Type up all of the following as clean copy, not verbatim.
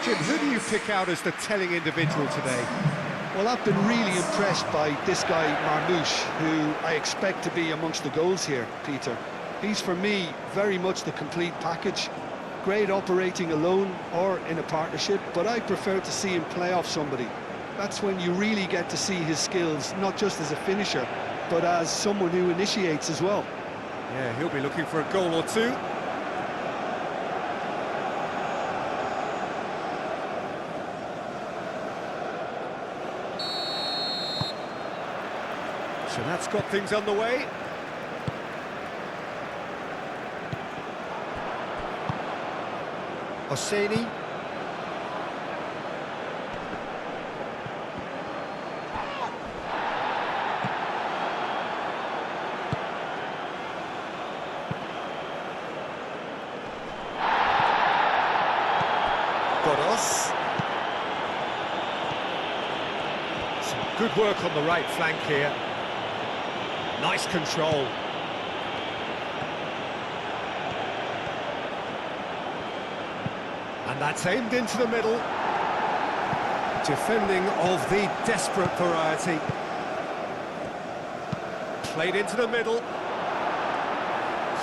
Jim, who do you pick out as the telling individual today? Well, I've been really impressed by this guy, Marmouche, who I expect to be amongst the goals here, Peter. He's, for me, very much the complete package. Great operating alone or in a partnership, but I prefer to see him play off somebody. That's when you really get to see his skills, not just as a finisher, but as someone who initiates as well. Yeah, he'll be looking for a goal or two. So that's got things underway. Hosseini. Some good work on the right flank here. Nice control. And that's aimed into the middle. Defending of the desperate variety. Played into the middle.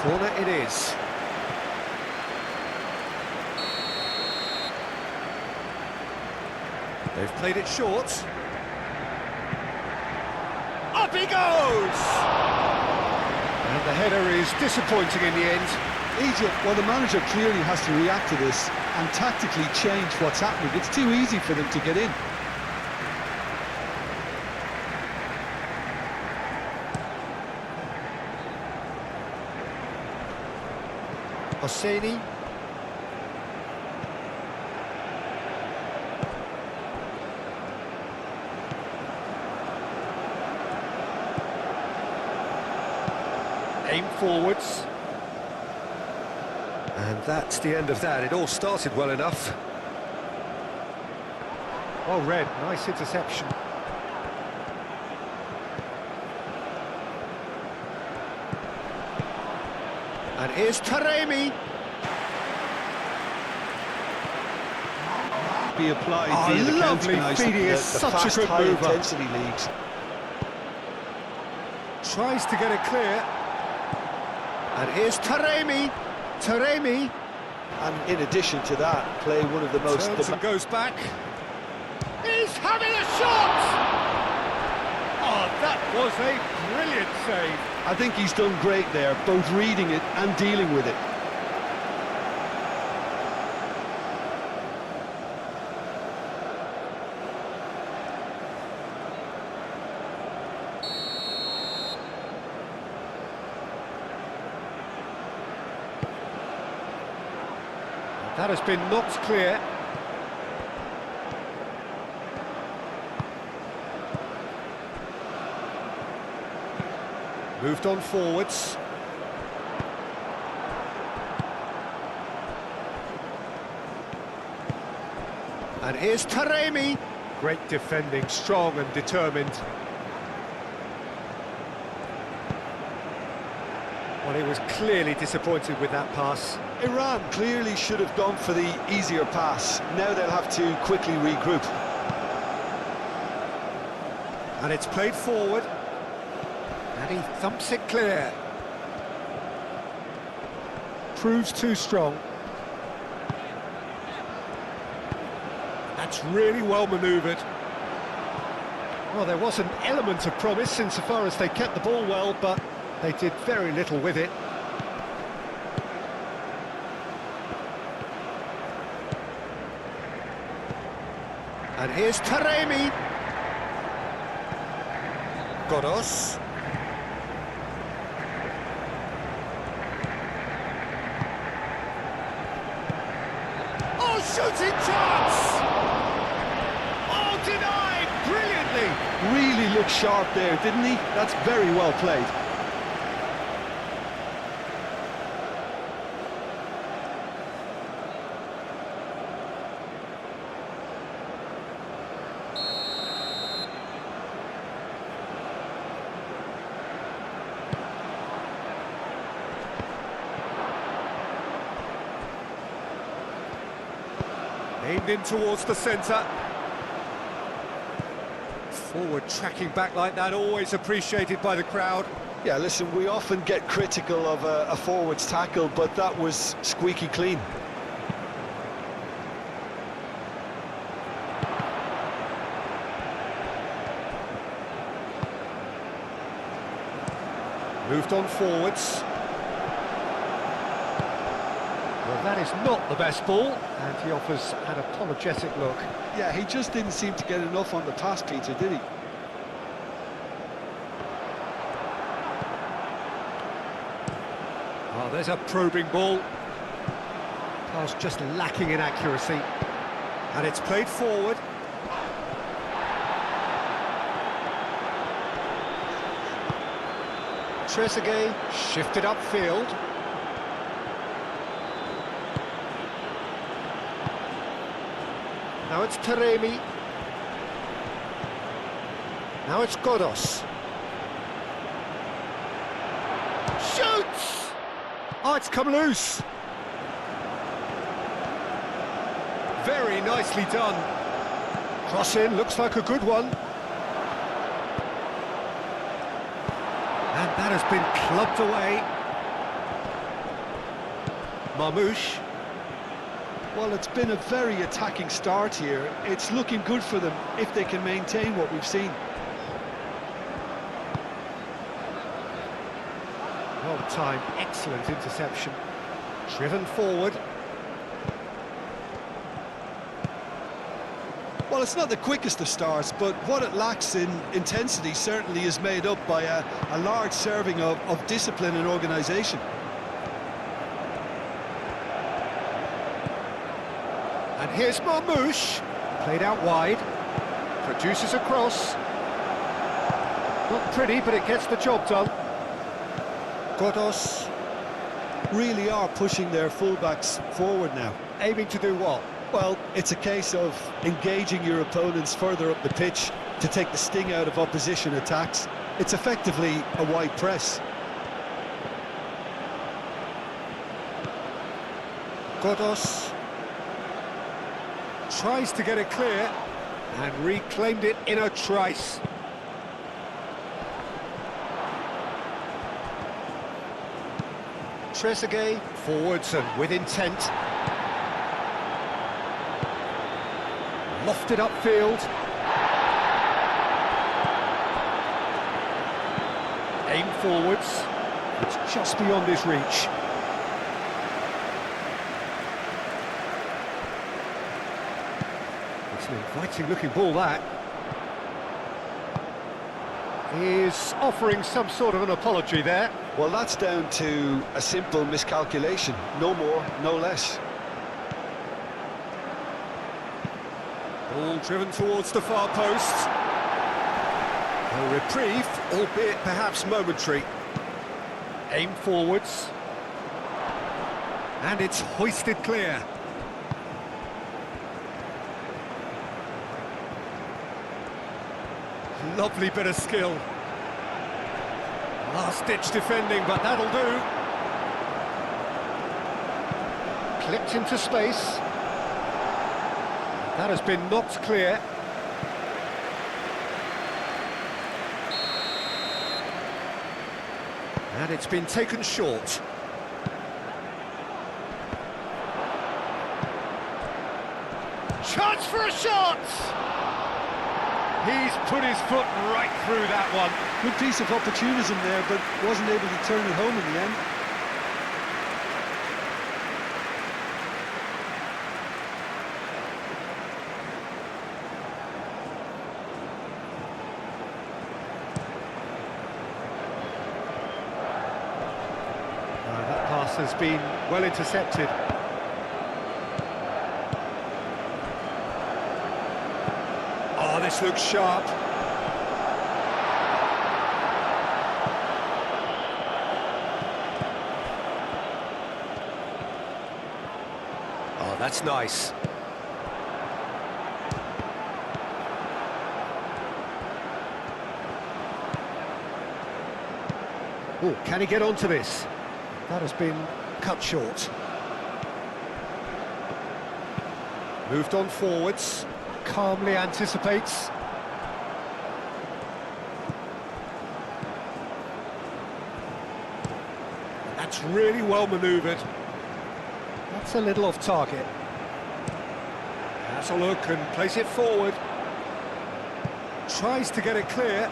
Corner it is. They've played it short. Up he goes! And the header is disappointing in the end. Egypt, well, the manager clearly has to react to this and tactically change what's happening. It's too easy for them to get in. Hosseini. Aim forwards. And that's the end of that. It all started well enough. Well read, nice interception. And here's Taremi. Be applied via the lovely feed, he is such fast, a good mover. high-intensity leagues. Tries to get it clear. And here's Taremi. Taremi. And in addition to that, play one of the most... Turns and goes back. He's having a shot! Oh, that was a brilliant save. I think he's done great there, both reading it and dealing with it. That has been knocked clear. Moved on forwards. And here's Taremi. Great defending, strong and determined. Well, he was clearly disappointed with that pass. Iran clearly should have gone for the easier pass. Now they'll have to quickly regroup. And it's played forward. And he thumps it clear. Proves too strong. That's really well manoeuvred. Well, there was an element of promise insofar as they kept the ball well, but they did very little with it. And here's Taremi. Godos. Oh, shooting chance! Oh, denied brilliantly. Really looked sharp there, didn't he? That's very well played. Aimed in towards the centre. Forward tracking back like that, always appreciated by the crowd. Yeah, listen, we often get critical of a forward's tackle, but that was squeaky clean. Moved on forwards. Well, that is not the best ball, and he offers an apologetic look. Yeah, he just didn't seem to get enough on the pass, Peter, did he? Oh, there's a probing ball. Pass just lacking in accuracy. And it's played forward. Trezeguet shifted upfield. Now it's Taremi. Now it's Godos. Shoots! Oh, it's come loose. Very nicely done. Cross in, looks like a good one. And that has been clubbed away. Marmoush. Well, it's been a very attacking start here. It's looking good for them if they can maintain what we've seen. Well timed, excellent interception. Driven forward. Well, it's not the quickest of starts, but what it lacks in intensity certainly is made up by a large serving of discipline and organisation. And here's Marmoush, played out wide, produces a cross. Not pretty, but it gets the job done. Godos. Really are pushing their fullbacks forward now. Aiming to do what? Well, it's a case of engaging your opponents further up the pitch to take the sting out of opposition attacks. It's effectively a wide press. Godos tries to get it clear and reclaimed it in a trice. Trezeguet forwards and with intent. Lofted upfield. Aim forwards. It's just beyond his reach. It's an inviting looking ball, that. He's offering some sort of an apology there. Well, that's down to a simple miscalculation. No more, no less. Ball driven towards the far post. A reprieve, albeit perhaps momentary. Aim forwards. And it's hoisted clear. Lovely bit of skill. Last-ditch defending, but that'll do. Clipped into space. That has been knocked clear. And it's been taken short. Chance for a shot! He's put his foot right through that one. Good piece of opportunism there, but wasn't able to turn it home in the end. That pass has been well intercepted. Oh, this looks sharp. Oh, that's nice. Oh, can he get onto this? That has been cut short. Moved on forwards, calmly anticipates. That's really well manoeuvred. That's a little off target. Has a look and plays it forward. Tries to get it clear.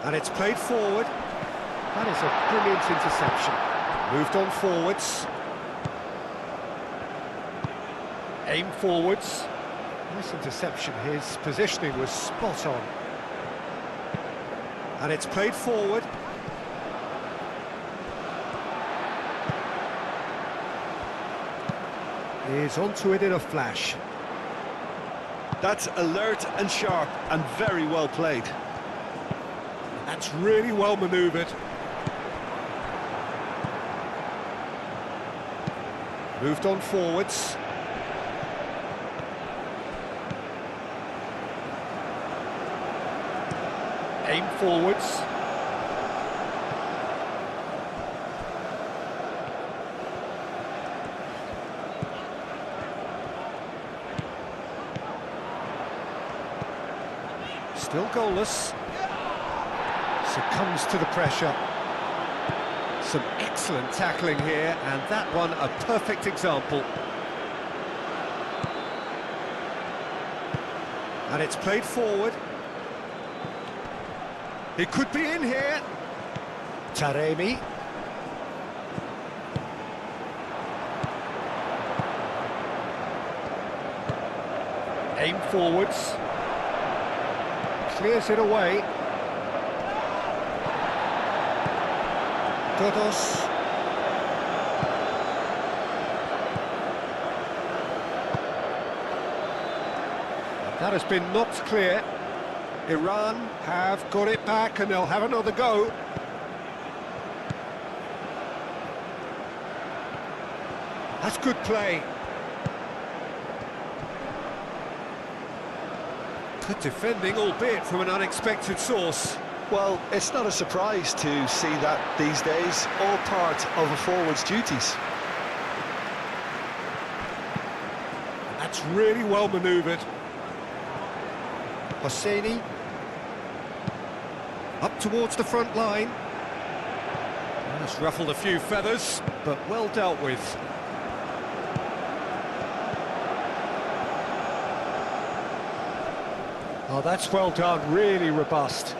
And it's played forward. That is a brilliant interception. Moved on forwards. Aim forwards. Nice interception. His positioning was spot on. And it's played forward. He's onto it in a flash. That's alert and sharp and very well played. That's really well manoeuvred. Moved on forwards. Aim forwards. Still goalless. Succumbs to the pressure. Some excellent tackling here, and that one a perfect example. And it's played forward. It could be in here. Taremi. Aim forwards. Clears it away. Godos. That has been knocked clear. Iran have got it back and they'll have another go. That's good play. Good defending, albeit from an unexpected source. Well, it's not a surprise to see that these days, all part of a forward's duties. That's really well manoeuvred. Hosseini. Up towards the front line. That's ruffled a few feathers, but well dealt with. Oh, that's well done, really robust.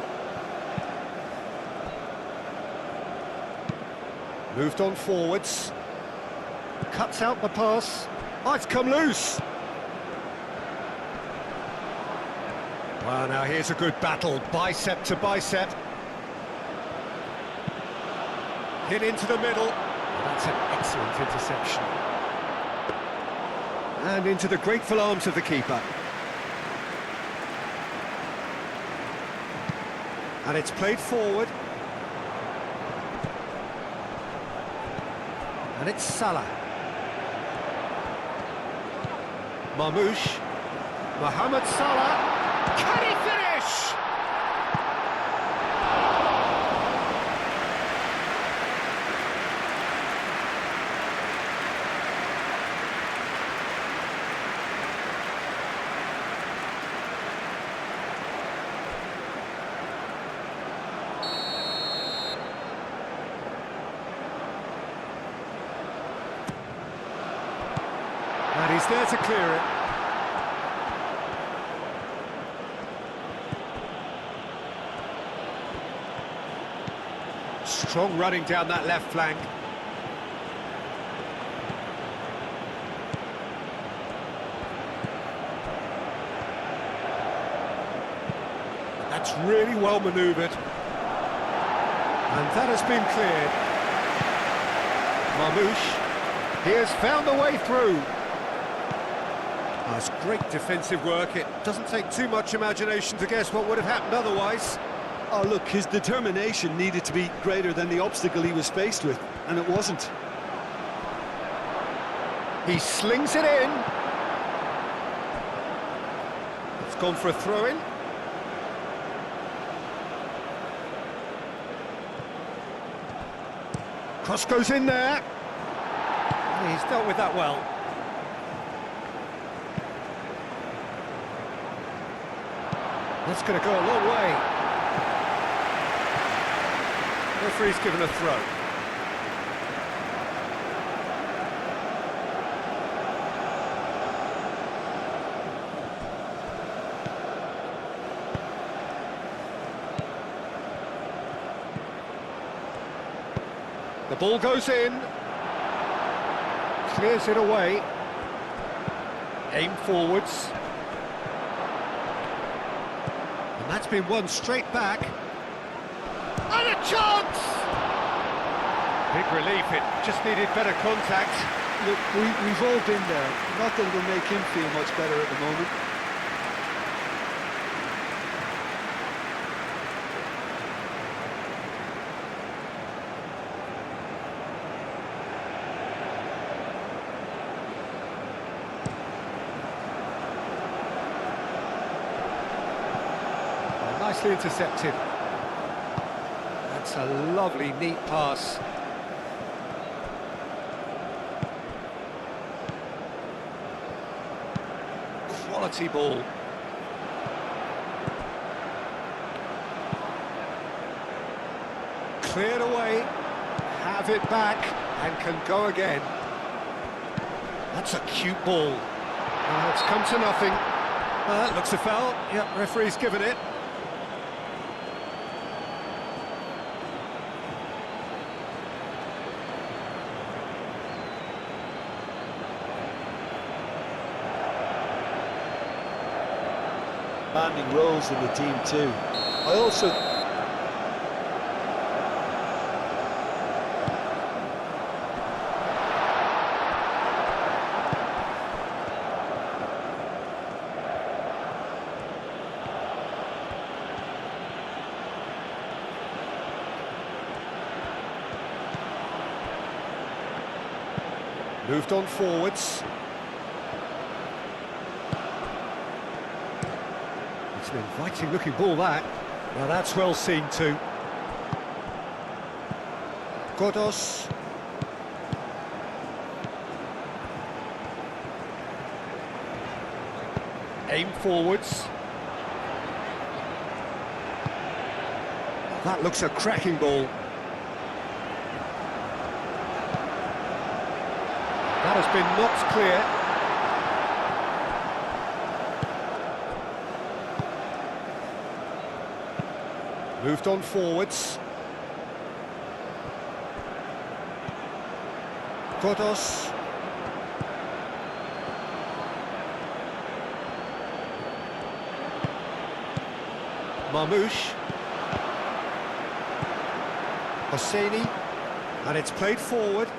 Moved on forwards. Cuts out the pass. Oh, it's come loose. Well, now here's a good battle, bicep to bicep. Hit into the middle. That's an excellent interception. And into the grateful arms of the keeper. And it's played forward. And it's Salah. Marmoush. Mohamed Salah. Can he finish? And he's there to clear it. Strong running down that left flank. That's really well manoeuvred. And that has been cleared. Marmoush, he has found a way through. That's great defensive work. It doesn't take too much imagination to guess what would have happened otherwise. Oh, look, his determination needed to be greater than the obstacle he was faced with, and it wasn't. He slings it in. It's gone for a throw-in. Cross goes in there. He's dealt with that well. That's going to go a long way. Referee's given a throw. The ball goes in. Clears it away. Aim forwards. And that's been won straight back. And a chance! Big relief, it just needed better contact. Look, we've all been there. Not that it'll make him feel much better at the moment. Nicely intercepted. That's a lovely, neat pass. Quality ball. Cleared away. Have it back and can go again. That's a cute ball. It's come to nothing. That looks a foul. Yep, referee's given it. Demanding roles in the team too. I also moved on forwards. It's an inviting looking ball, that. Now that's well seen too. Godos. Aim forwards. That looks a cracking ball. That has been knocked clear. Moved on forwards. Godos. Marmouche. Hosseini. And it's played forward.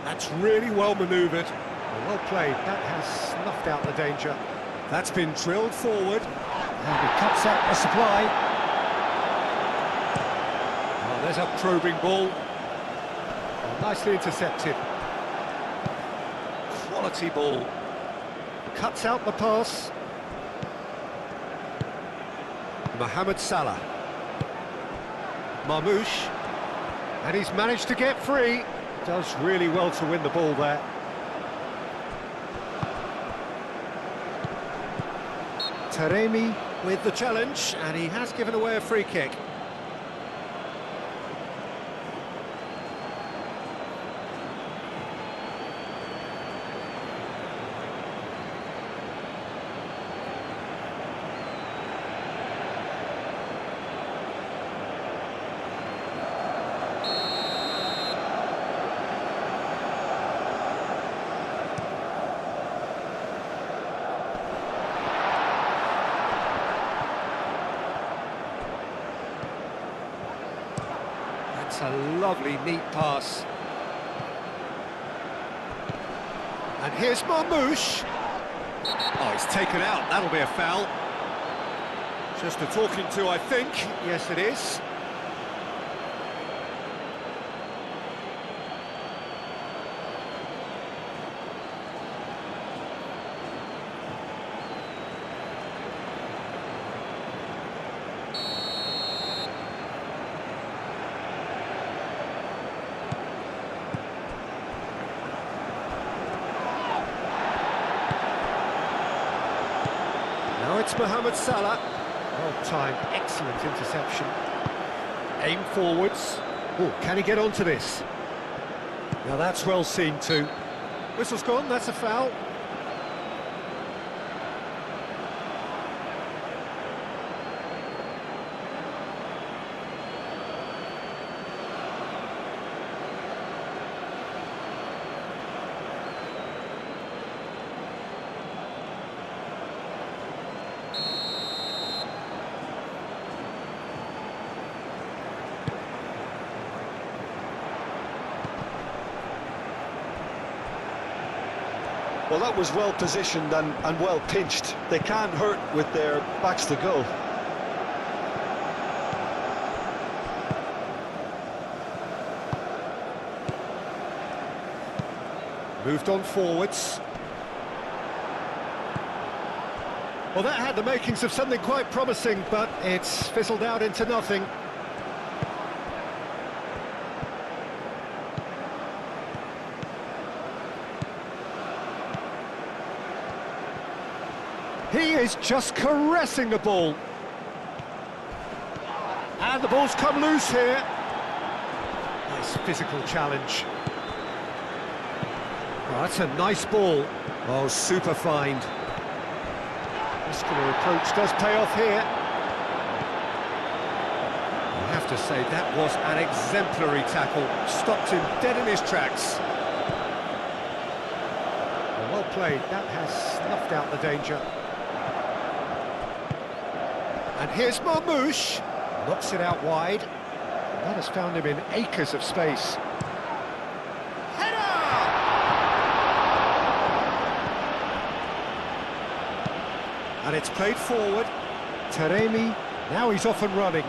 That's really well manoeuvred. Well played. That has snuffed out the danger. That's been drilled forward. And he cuts out the supply. Oh, there's a probing ball. Oh, nicely intercepted. Quality ball. Cuts out the pass. Mohamed Salah. Marmouche. And he's managed to get free. Does really well to win the ball there. Taremi with the challenge, and he has given away a free kick. That's a lovely, neat pass. And here's Marmouche. Oh, he's taken out. That'll be a foul. Just a talking to, I think. Yes, it is. it's Mohamed Salah. Well timed, excellent interception. Aim forwards. Oh, can he get onto this? Now that's well seen too. Whistle's gone, that's a foul. Well, that was well positioned and well pinched. They can't hurt with their backs to goal. Moved on forwards. Well, that had the makings of something quite promising, but it's fizzled out into nothing. He is just caressing the ball. And the ball's come loose here. Nice physical challenge. Oh, that's a nice ball. Oh, super find. Muscular approach does pay off here. I have to say, that was an exemplary tackle. Stopped him dead in his tracks. Well played. That has snuffed out the danger. And here's Marmoush, knocks it out wide. That has found him in acres of space. Header! And it's played forward. Taremi, now he's off and running.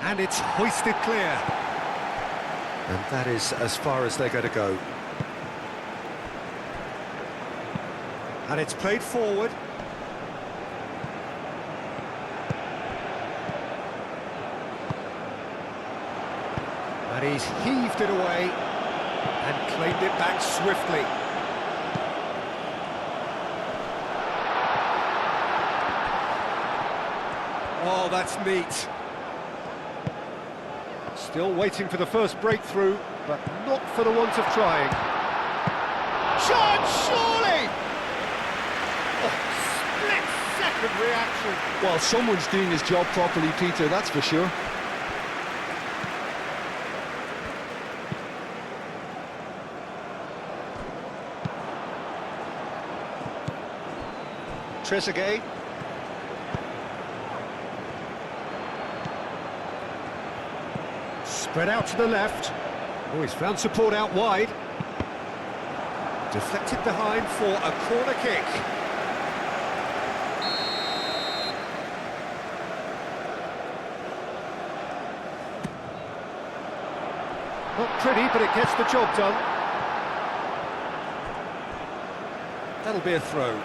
And it's hoisted clear. And that is as far as they're going to go. And it's played forward. And he's heaved it away and claimed it back swiftly. Oh, that's neat. Still waiting for the first breakthrough, but not for the want of trying. Shot, surely! Oh, split-second reaction. Well, someone's doing his job properly, Peter, that's for sure. Trezeguet. Spread out to the left. Oh, he's found support out wide. Deflected behind for a corner kick. Not pretty, but it gets the job done. That'll be a throw.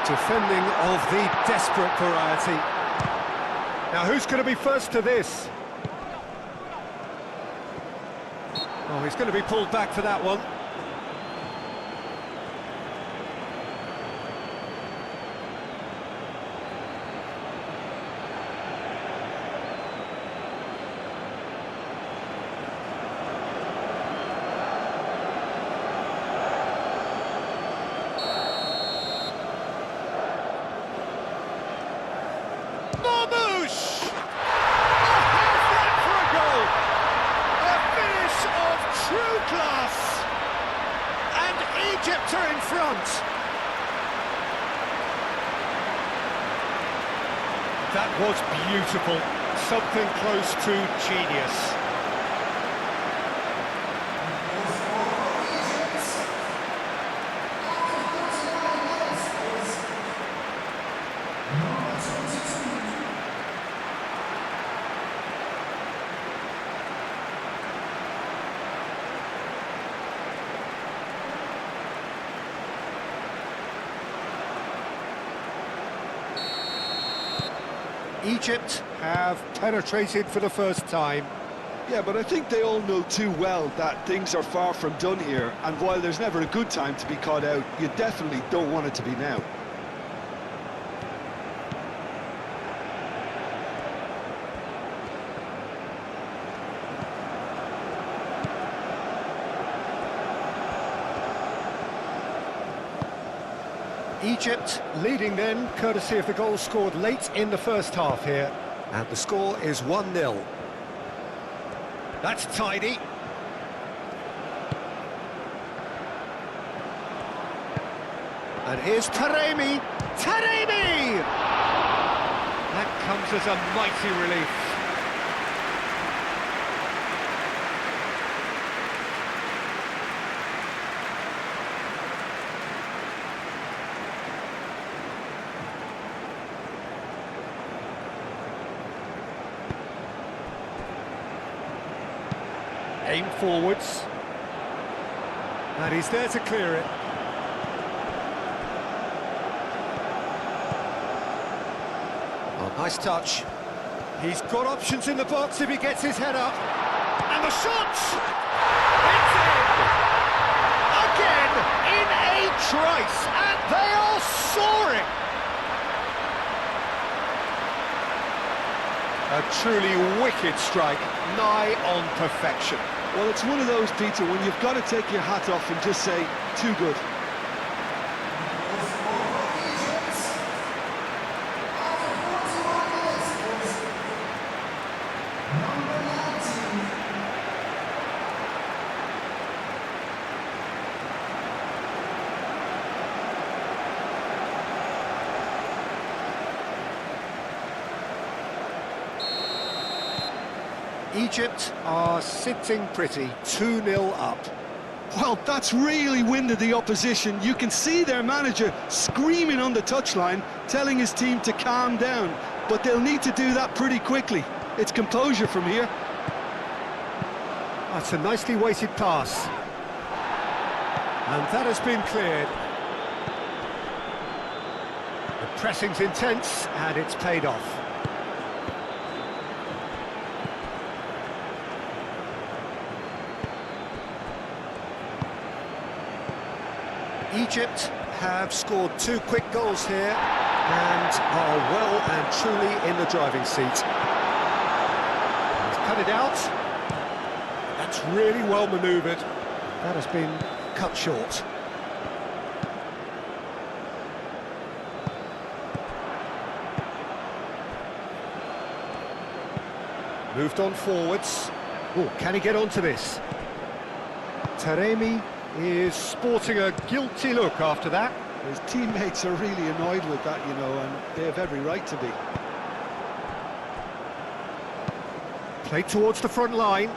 Defending of the desperate variety. Now who's going to be first to this? Oh, he's going to be pulled back for that one. Egypt are in front. That was beautiful. Something close to genius. Egypt have penetrated for the first time. Yeah, but I think they all know too well that things are far from done here, and while there's never a good time to be caught out, you definitely don't want it to be now. Egypt leading then, courtesy of the goal scored late in the first half here. And the score is 1-0. That's tidy. And here's Taremi. Taremi! That comes as a mighty relief. Aim forwards. And he's there to clear it. Oh, nice touch. He's got options in the box if he gets his head up. And the shot! It's in! Again, in a trice, and they are soaring! A truly wicked strike, nigh on perfection. Well, it's one of those, Peter, when you've got to take your hat off and just say, too good. Egypt are sitting pretty, 2-0 up. Well, that's really winded the opposition. You can see their manager screaming on the touchline, telling his team to calm down. But they'll need to do that pretty quickly. It's composure from here. That's a nicely weighted pass. And that has been cleared. The pressing's intense, and it's paid off. Egypt have scored 2 quick goals here and are well and truly in the driving seat. He's cut it out. That's really well manoeuvred. That has been cut short. Moved on forwards. Oh, can he get onto this? Taremi is sporting a guilty look after that. His teammates are really annoyed with that, you know, and they have every right to be. Played towards the front line.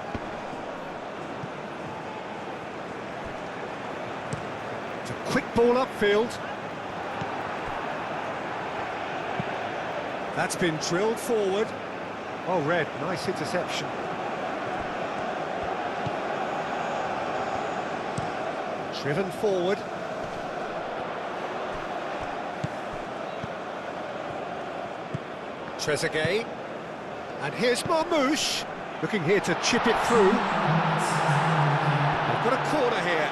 It's a quick ball upfield. That's been drilled forward. Oh, Red, nice interception. Driven forward. Trezeguet. And here's Marmoush, looking here to chip it through. They've got a corner here.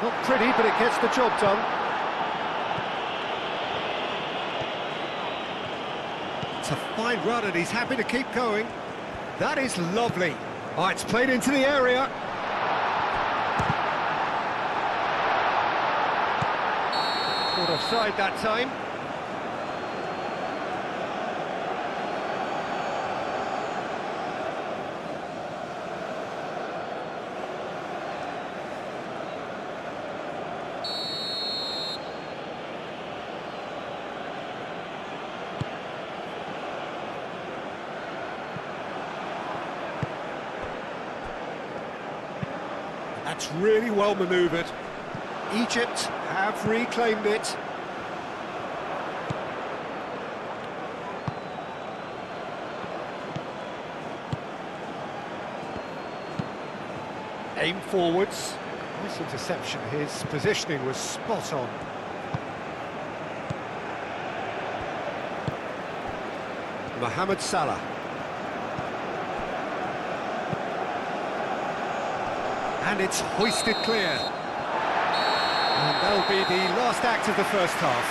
Not pretty, but it gets the job done. It's a fine run and he's happy to keep going. That is lovely. Oh, it's played into the area. Caught offside that time. That's really well manoeuvred. Egypt have reclaimed it. aim forwards. Nice interception, his positioning was spot on. Mohamed Salah. And it's hoisted clear. And that'll be the last act of the first half.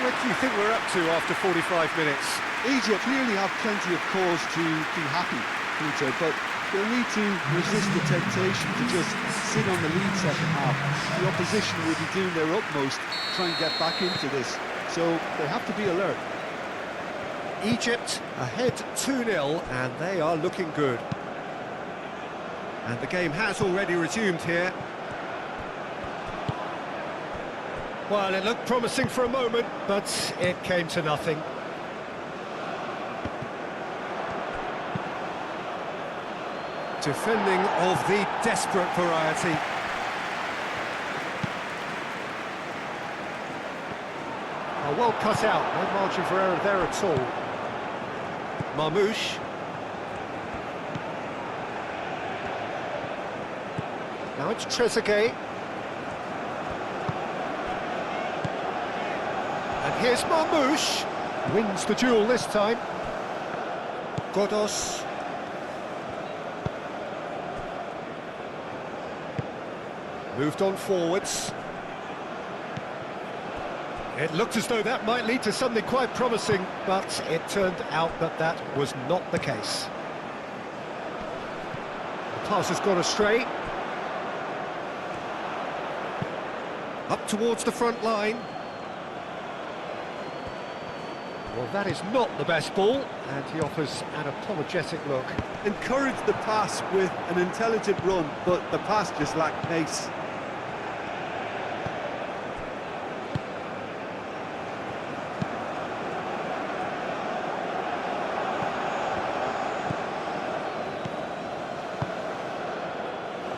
What do you think we're up to after 45 minutes? Egypt clearly have plenty of cause to be happy, Peter, but they'll need to resist the temptation to just sit on the lead second half. The opposition will be doing their utmost to try and get back into this, so they have to be alert. Egypt ahead 2-0, and they are looking good. And the game has already resumed here. Well, it looked promising for a moment, but it came to nothing. Defending of the desperate variety. Oh, well cut out, no margin for error there at all. Marmoush. Now it's Trezeguet. And here's Marmoush. Wins the duel this time. Godos. Moved on forwards. It looked as though that might lead to something quite promising, but it turned out that that was not the case. The pass has gone astray. Up towards the front line. Well, that is not the best ball, and he offers an apologetic look. Encouraged the pass with an intelligent run, but the pass just lacked pace.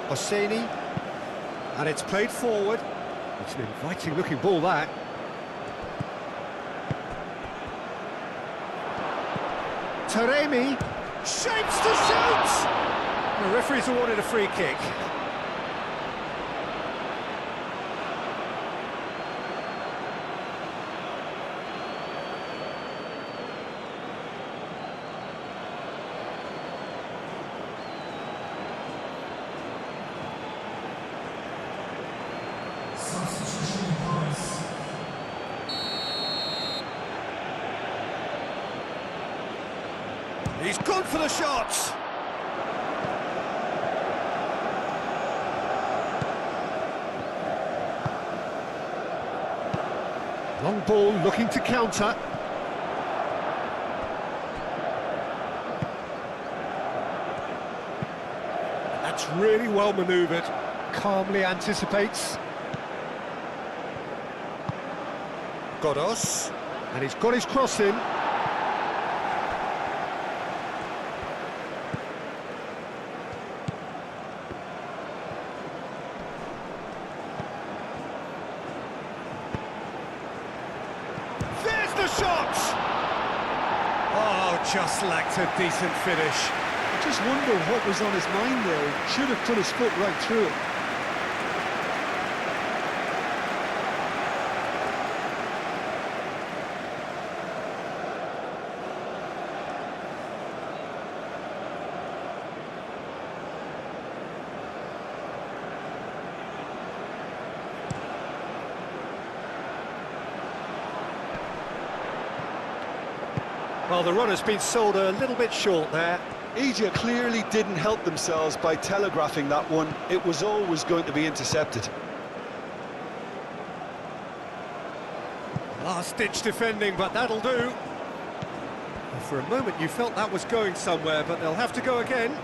Hosseini, and it's played forward. It's an inviting looking ball, that. Taremi shapes to shoot! The referee's awarded a free kick. He's gone for the shots. Long ball looking to counter. That's really well manoeuvred. Calmly anticipates. Godos. And he's got his cross in. The shot! Oh, just lacked a decent finish. I just wonder what was on his mind there. He should have put his foot right through it. Well, the run has been sold a little bit short there. Egypt clearly didn't help themselves by telegraphing that one. It was always going to be intercepted. Last-ditch defending, but that'll do. For a moment you felt that was going somewhere, but they'll have to go again.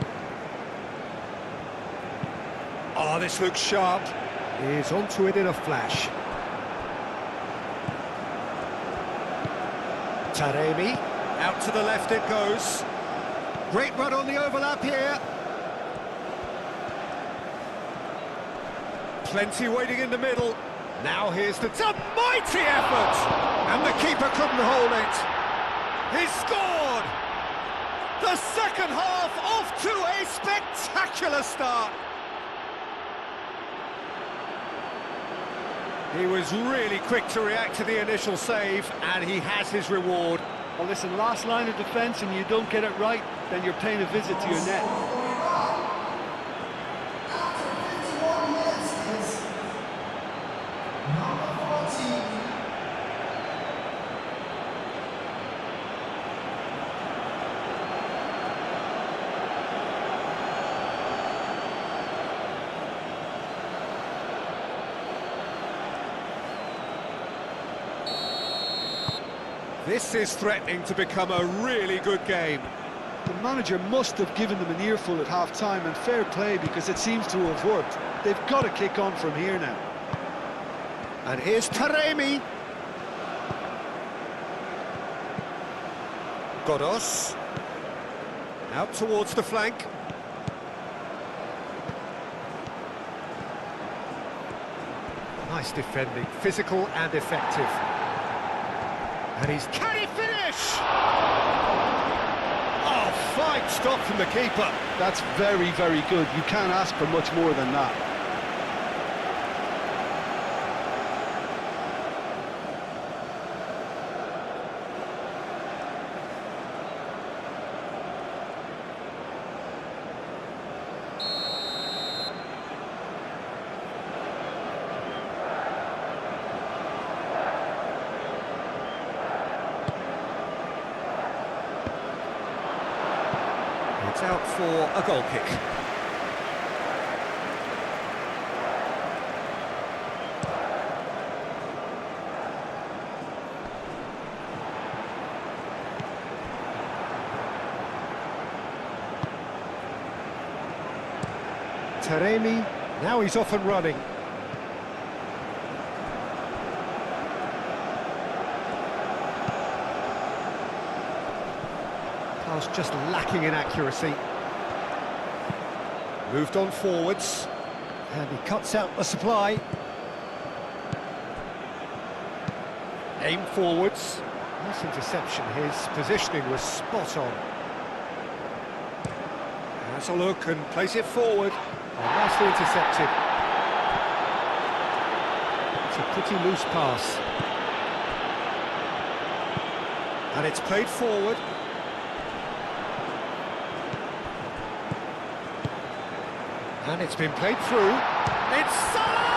Oh, this looks sharp. He's onto it in a flash. Taremi. Out to the left it goes. Great run on the overlap here. Plenty waiting in the middle. Now here's the mighty effort! And the keeper couldn't hold it. He scored! The second half off to a spectacular start. He was really quick to react to the initial save, and he has his reward. Well, listen, last line of defence and you don't get it right, then you're paying a visit to your net. This is threatening to become a really good game. The manager must have given them an earful at half-time, and fair play because it seems to have worked. They've got to kick on from here now. And here's Taremi. Godos. Out towards the flank. Nice defending, physical and effective. And can he finish? Oh, fine stop from the keeper. That's very, very good. You can't ask for much more than that. It's out for a goal kick. Taremi, now he's off and running. Pass just lacking in accuracy. Moved on forwards, and he cuts out the supply. Aim forwards. Nice interception, his positioning was spot on. Has a look and plays it forward. And nicely intercepted. It's a pretty loose pass. And it's played forward. And it's been played through. It's Salah!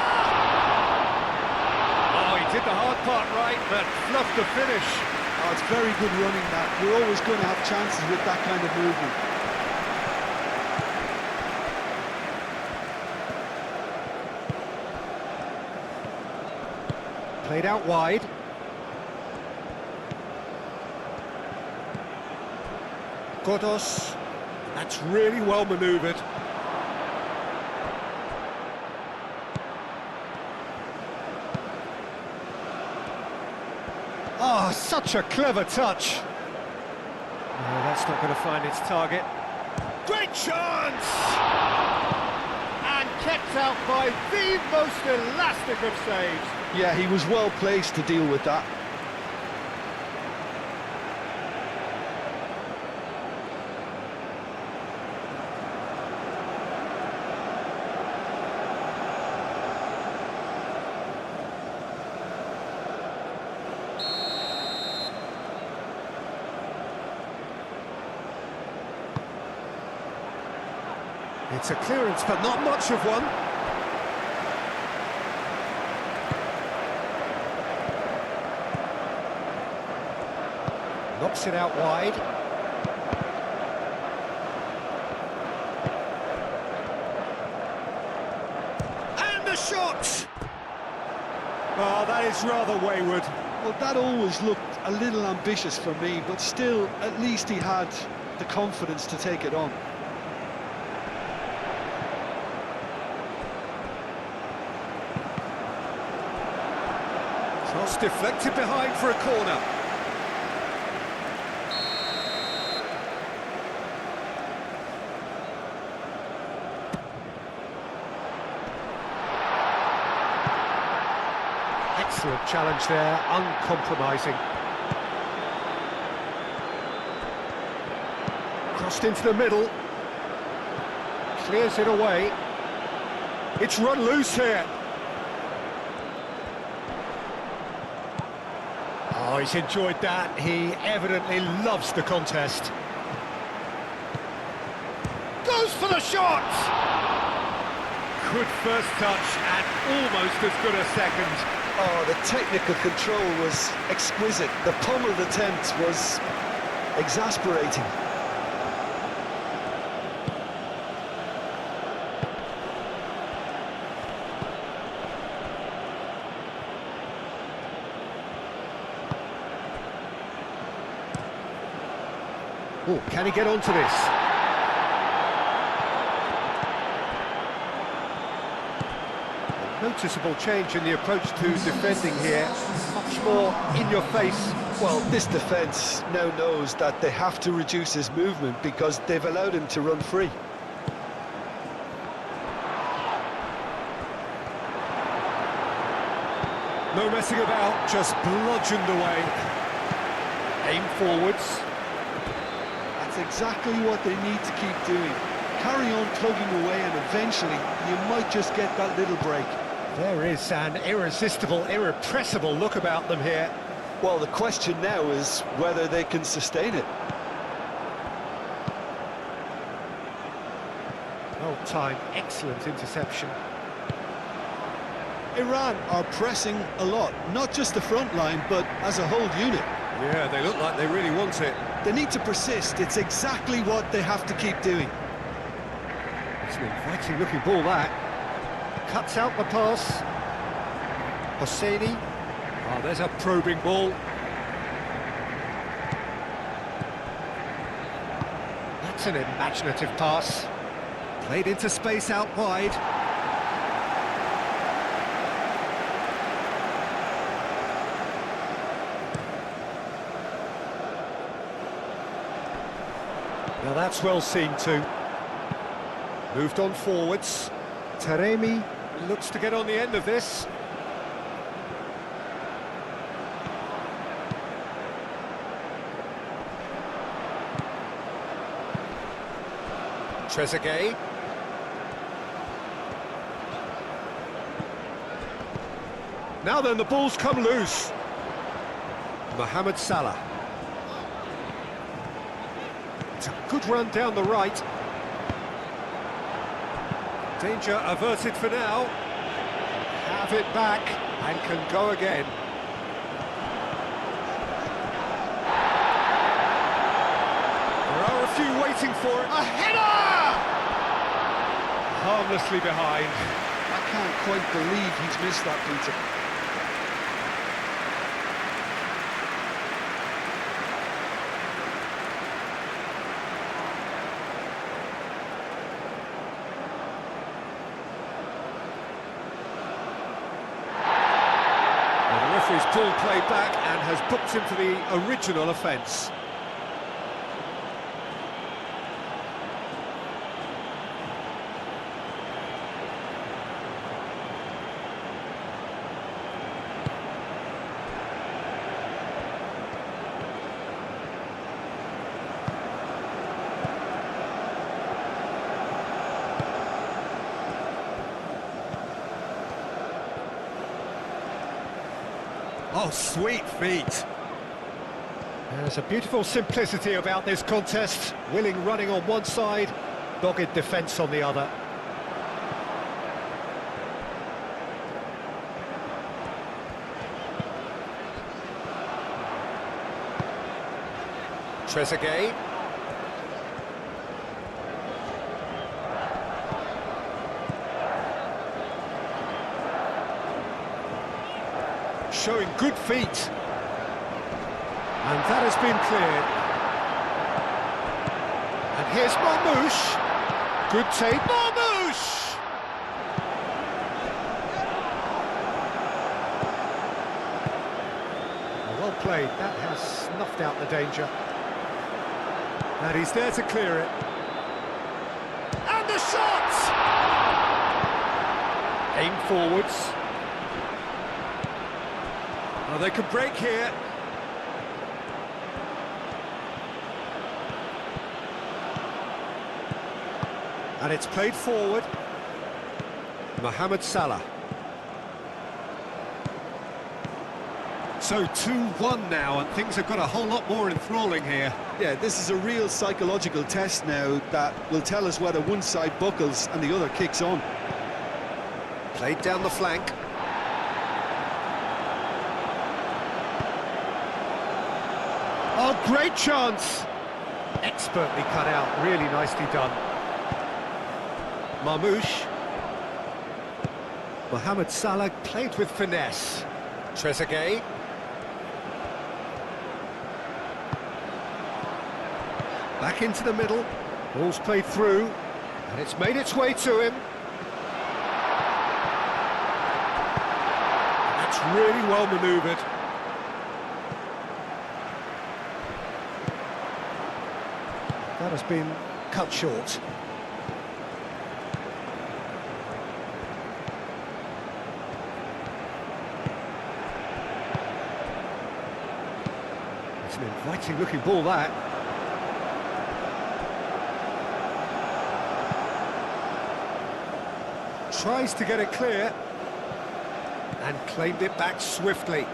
Oh, he did the hard part right, but fluffed the finish. Oh, it's very good running, that. You're always going to have chances with that kind of movement. Played out wide. Godos. That's really well manoeuvred. Oh, such a clever touch. No, that's not going to find its target. Great chance! And kept out by the most elastic of saves. Yeah, he was well placed to deal with that. It's a clearance, but not much of one. Knocks it out wide. And the shot! Oh, that is rather wayward. Well, that always looked a little ambitious for me, but still, at least he had the confidence to take it on. Cross deflected behind for a corner. Excellent challenge there, uncompromising. Crossed into the middle. Clears it away. It's run loose here. Oh, he's enjoyed that. He evidently loves the contest. Goes for the shot! Good first touch and almost as good a second. Oh, the technical control was exquisite. The pummeled attempt was exasperating. Oh, can he get onto this? A noticeable change in the approach to defending here. Much more in your face. Well, this defence now knows that they have to reduce his movement because they've allowed him to run free. No messing about, just bludgeoned away. Aim forwards. That's exactly what they need to keep doing. Carry on plugging away and eventually you might just get that little break. There is an irresistible, irrepressible look about them here. Well, the question now is whether they can sustain it. Well timed, excellent interception. Iran are pressing a lot, not just the front line, but as a whole unit. Yeah, they look like they really want it. They need to persist. It's exactly what they have to keep doing. It's an inviting looking ball, that. Cuts out the pass. Hosseini. Oh, there's a probing ball. That's an imaginative pass. Played into space out wide. Now that's well seen too. Moved on forwards. Taremi looks to get on the end of this. Trezeguet. Now then, the ball's come loose. Mohamed Salah. It's a good run down the right. Danger averted for now. Have it back and can go again. There are a few waiting for it. A header! Harmlessly behind. I can't quite believe he's missed that, Peter. The referee's pulled play back and has booked him for the original offence. Oh, sweet feet. There's a beautiful simplicity about this contest. Willing running on one side, dogged defence on the other. Trezeguet. Showing good feet. And that has been cleared. And here's Marmoush. Good take. Marmoush! Well played. That has snuffed out the danger. And he's there to clear it. And the shot! Aim forwards. Oh, they could break here. And it's played forward. Mohamed Salah. So 2-1 now, and things have got a whole lot more enthralling here. Yeah, this is a real psychological test now that will tell us whether one side buckles and the other kicks on. Played down the flank. Oh, great chance! Expertly cut out, really nicely done. Marmoush. Mohamed Salah played with finesse. Trezeguet. Back into the middle. Ball's played through, and it's made its way to him. That's really well manoeuvred. That has been cut short. It's an inviting looking ball, that. Tries to get it clear and claimed it back swiftly.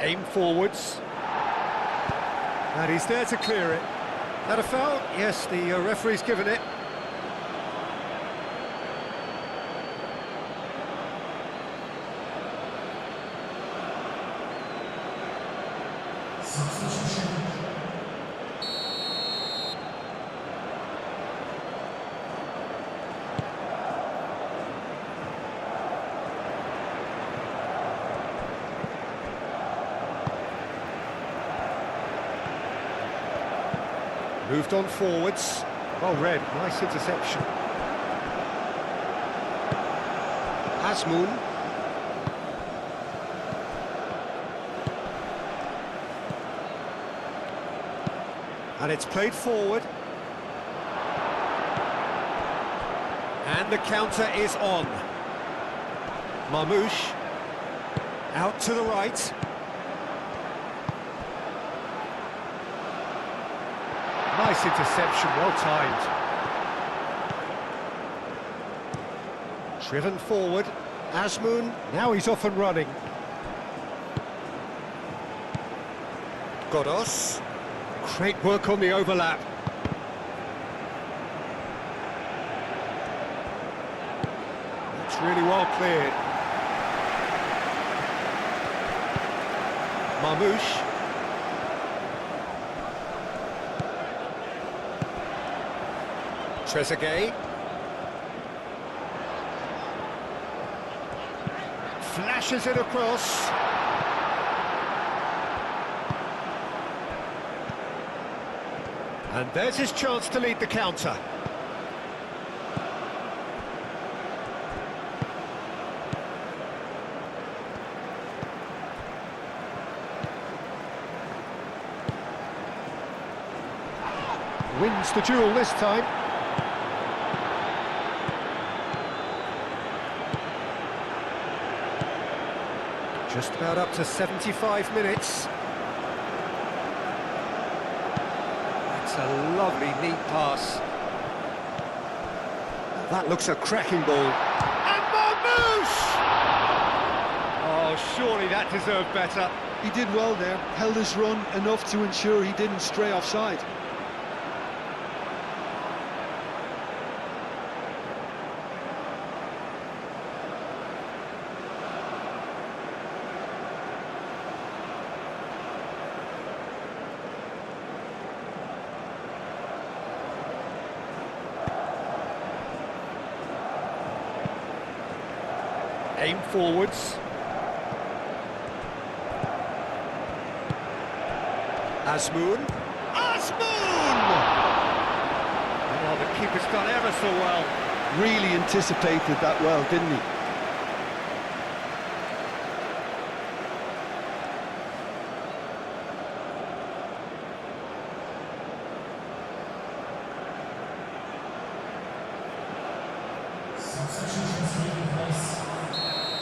Aim forwards. And he's there to clear it. That a foul? Yes, the referee's given it. Moved on forwards. Well read, nice interception. Azmoun. And it's played forward. And the counter is on. Marmoush. Out to the right. Nice interception, well timed. Driven forward. Azmoun, now he's off and running. Godos. Great work on the overlap. That's really well cleared. Marmoush. Trezeguet. Flashes it across. And there's his chance to lead the counter. Wins the duel this time. Just about up to 75 minutes. That's a lovely, neat pass. That looks a cracking ball. And Marmoush! Oh, surely that deserved better. He did well there, held his run enough to ensure he didn't stray offside. Aim forwards. Azmoun. Azmoun! Oh, the keeper's done ever so well. Really anticipated that well, didn't he?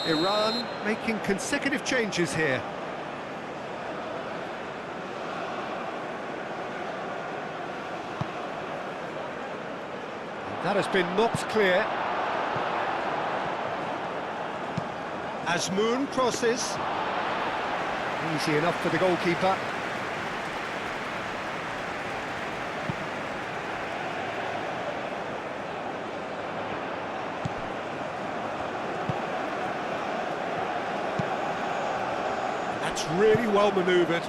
Iran making consecutive changes here. That has been knocked clear. Azmoun crosses. Easy enough for the goalkeeper. That's really well manoeuvred.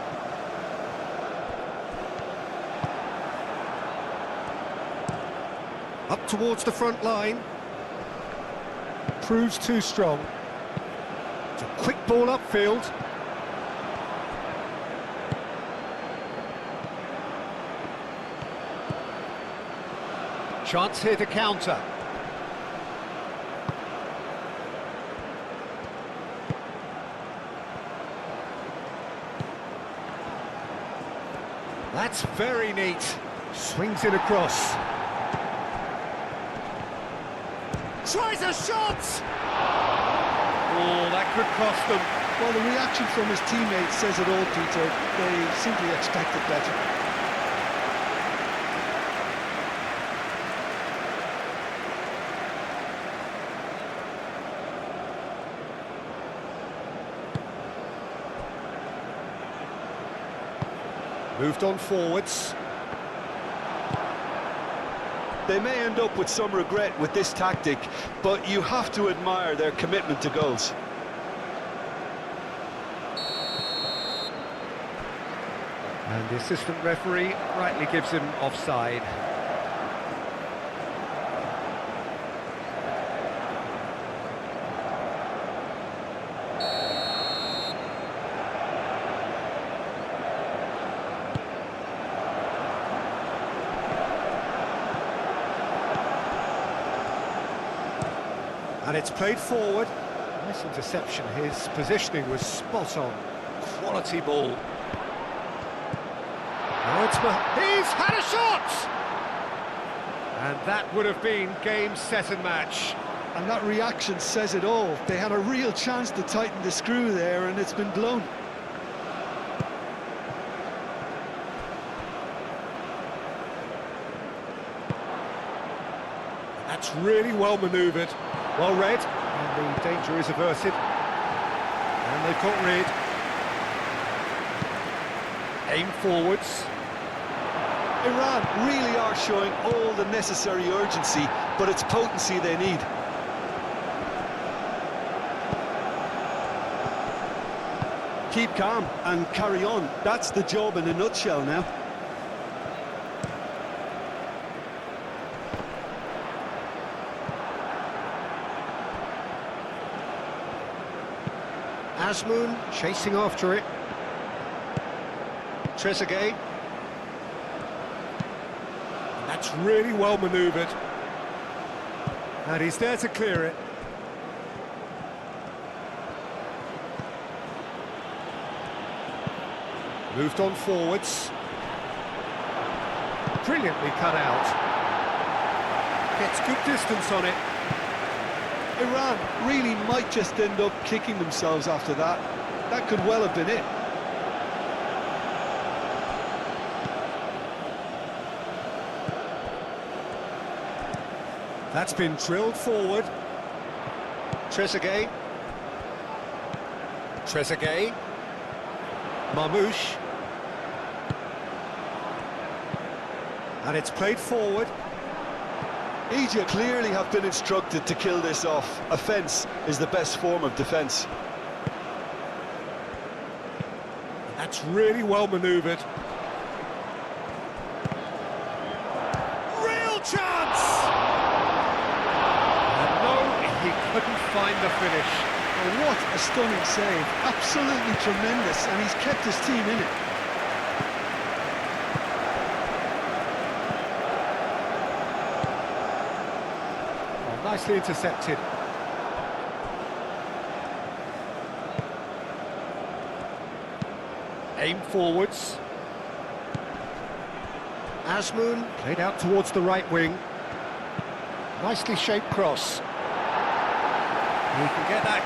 Up towards the front line. Proves too strong. It's a quick ball upfield. Chance here to counter. That's very neat. Swings it across. Tries a shot! Oh, that could cost them. Well, the reaction from his teammates says it all, Peter. They simply expected better. Moved on forwards. They may end up with some regret with this tactic, but you have to admire their commitment to goals. And the assistant referee rightly gives him offside. And it's played forward. Nice interception. His positioning was spot on. Quality ball. Now he's had a shot! And that would have been game, set and match. And that reaction says it all. They had a real chance to tighten the screw there, and it's been blown. That's really well manoeuvred. Well read, and the danger is averted. And they've got rid. Aim forwards. Iran really are showing all the necessary urgency, but it's potency they need. Keep calm and carry on. That's the job in a nutshell now. Azmoun chasing after it. Trezeguet. That's really well manoeuvred. And he's there to clear it. Moved on forwards. Brilliantly cut out. Gets good distance on it. Iran really might just end up kicking themselves after that. That could well have been it. That's been drilled forward. Trezeguet. Trezeguet. Marmouche. And it's played forward. Egypt clearly have been instructed to kill this off. Offence is the best form of defence. That's really well manoeuvred. Real chance! And no, he couldn't find the finish. Oh, what a stunning save. Absolutely tremendous, and he's kept his team in it. Nicely intercepted. Aim forwards. Azmoun played out towards the right wing. Nicely shaped cross. He can get that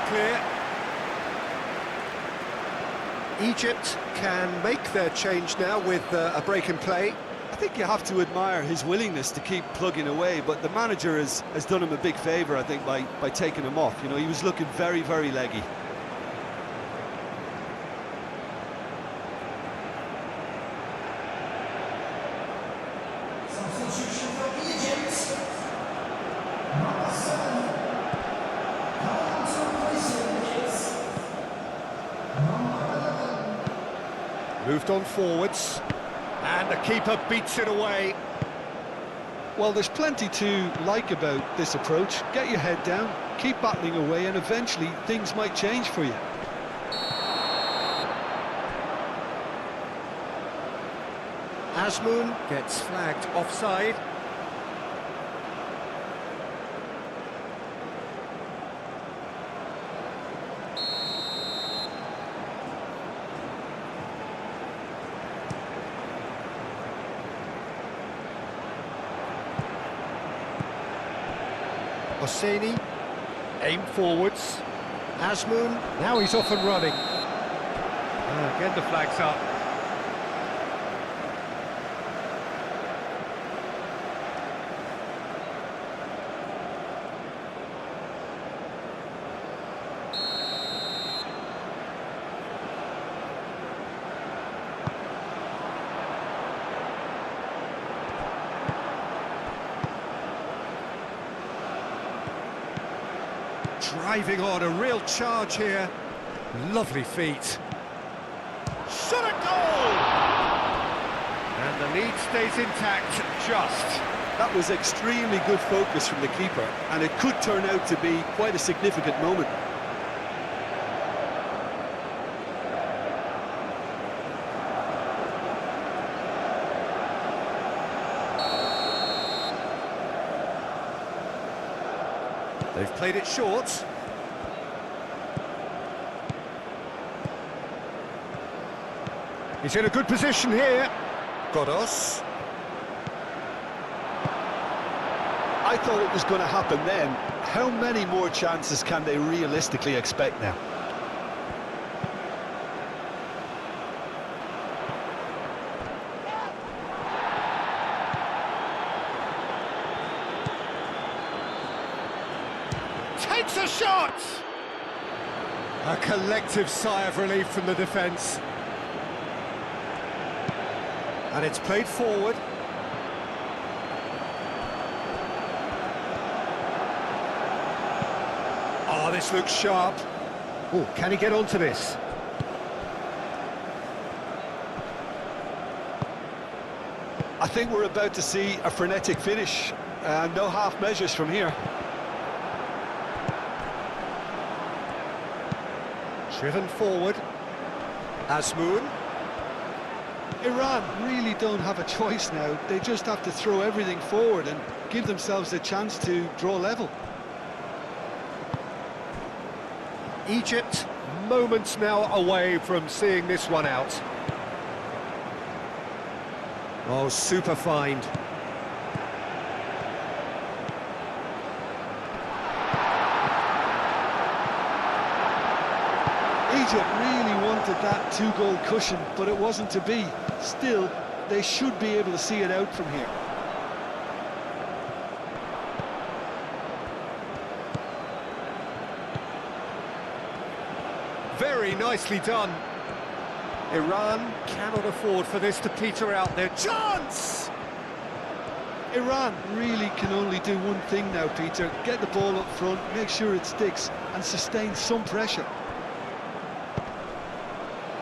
clear. Egypt can make their change now with a break in play. I think you have to admire his willingness to keep plugging away, but the manager has done him a big favour, I think, by taking him off. You know, he was looking very, very leggy. Moved on forwards, and the keeper beats it away. Well, there's plenty to like about this approach. Get your head down, keep battling away, and eventually things might change for you. Azmoun gets flagged offside. Hosseini, aim forwards. Azmoun, now he's off and running. Again the flag's up. Driving on, a real charge here. Lovely feet. Shot a goal! And the lead stays intact, just. That was extremely good focus from the keeper, and it could turn out to be quite a significant moment. They've played it short. He's in a good position here. Godos. I thought it was going to happen then. How many more chances can they realistically expect now? Takes a shot! A collective sigh of relief from the defence. And it's played forward. Oh, this looks sharp. Oh, can he get onto this? I think we're about to see a frenetic finish, and no half measures from here. Driven forward. Azmoun. Iran really don't have a choice now. They just have to throw everything forward and give themselves a chance to draw level. Egypt, moments now away from seeing this one out. Oh, super find. Egypt really wanted that two-goal cushion, but it wasn't to be. Still, they should be able to see it out from here. Very nicely done. Iran cannot afford for this to peter out. Their chance! Iran really can only do one thing now, Peter. Get the ball up front, make sure it sticks, and sustain some pressure.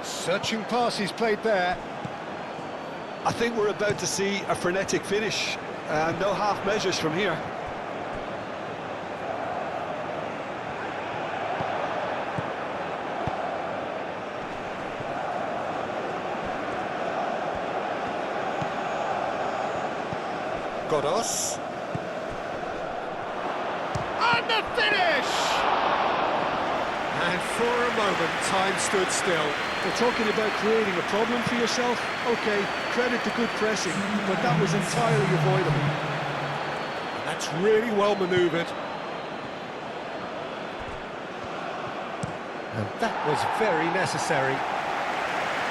Searching pass he's played there. I think we're about to see a frenetic finish, and no half measures from here. Godos. And the finish! And for a moment, time stood still. They're talking about creating a problem for yourself. OK, credit to good pressing, but that was entirely avoidable. That's really well manoeuvred. And that was very necessary.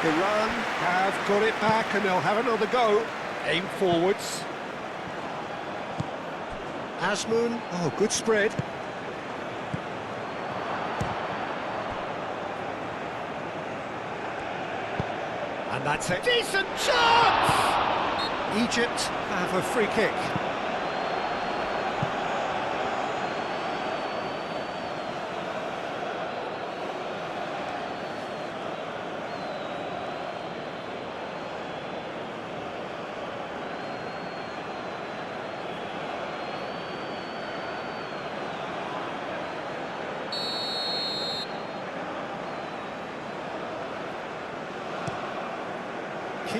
Iran have got it back and they'll have another go. Aim forwards. Azmoun, oh, good spread. And that's a decent chance! Egypt have a free kick.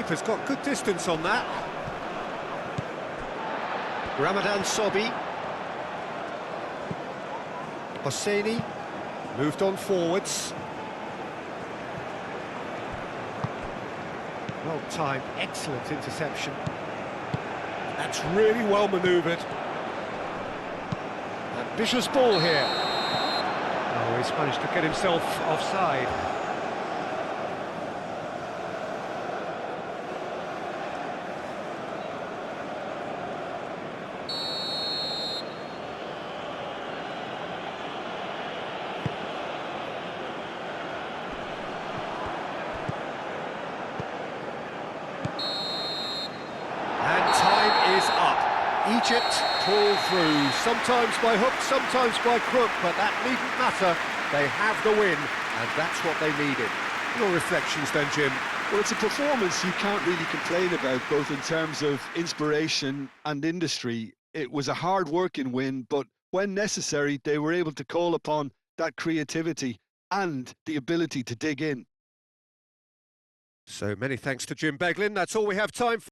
Keeper's got good distance on that. Ramadan Sobi. Hosseini moved on forwards. Well timed, excellent interception. That's really well manoeuvred. Ambitious ball here. Oh, he's managed to get himself offside. And time is up. Egypt pull through, sometimes by hook, sometimes by crook, but that needn't matter. They have the win, and that's what they needed. Your reflections then, Jim? Well, it's a performance you can't really complain about, both in terms of inspiration and industry. It was a hard-working win, but when necessary, they were able to call upon that creativity and the ability to dig in. So many thanks to Jim Beglin. That's all we have time for.